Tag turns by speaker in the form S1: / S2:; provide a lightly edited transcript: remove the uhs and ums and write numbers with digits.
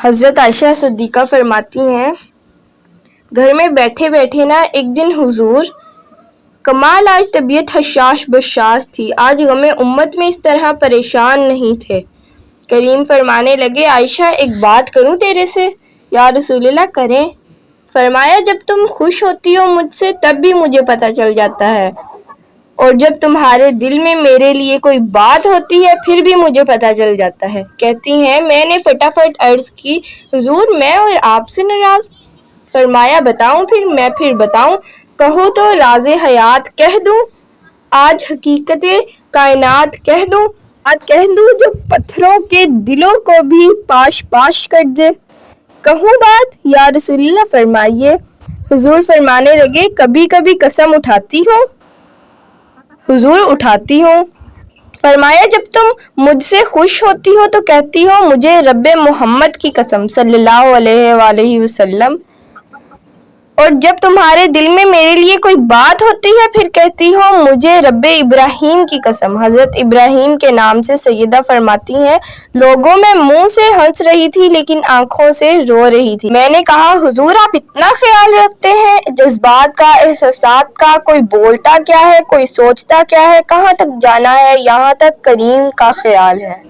S1: حضرت عائشہ صدیقہ فرماتی ہیں، گھر میں بیٹھے بیٹھے نا ایک دن حضور کمال آج طبیعت حشاش بشاش تھی، آج غم امت میں اس طرح پریشان نہیں تھے۔ کریم فرمانے لگے، عائشہ ایک بات کروں تیرے سے؟ یا رسول اللہ کریں۔ فرمایا، جب تم خوش ہوتی ہو مجھ سے تب بھی مجھے پتہ چل جاتا ہے، اور جب تمہارے دل میں میرے لیے کوئی بات ہوتی ہے پھر بھی مجھے پتہ چل جاتا ہے۔ کہتی ہیں، میں نے فٹافٹ عرض کی، حضور میں اور آپ سے ناراض؟ فرمایا، بتاؤں پھر بتاؤں، کہو تو راز حیات کہہ دوں، آج حقیقت کائنات کہہ دوں، جو پتھروں کے دلوں کو بھی پاش پاش کر دے۔ کہوں بات؟ یا رسول اللہ فرمائیے۔ حضور فرمانے لگے، کبھی کبھی قسم اٹھاتی ہوں؟ حضور اٹھاتی ہوں۔ فرمایا، جب تم مجھ سے خوش ہوتی ہو تو کہتی ہو مجھے رب محمد کی قسم صلی اللہ علیہ وآلہ وسلم، اور جب تمہارے دل میں میرے لیے کوئی بات ہوتی ہے پھر کہتی ہو مجھے رب ابراہیم کی قسم۔ حضرت ابراہیم کے نام سے سیدہ فرماتی ہیں، لوگوں میں منہ سے ہنس رہی تھی لیکن آنکھوں سے رو رہی تھی۔ میں نے کہا، حضور آپ اتنا خیال رکھتے ہیں جذبات کا، احساسات کا، کوئی بولتا کیا ہے، کوئی سوچتا کیا ہے، کہاں تک جانا ہے، یہاں تک کریم کا خیال ہے۔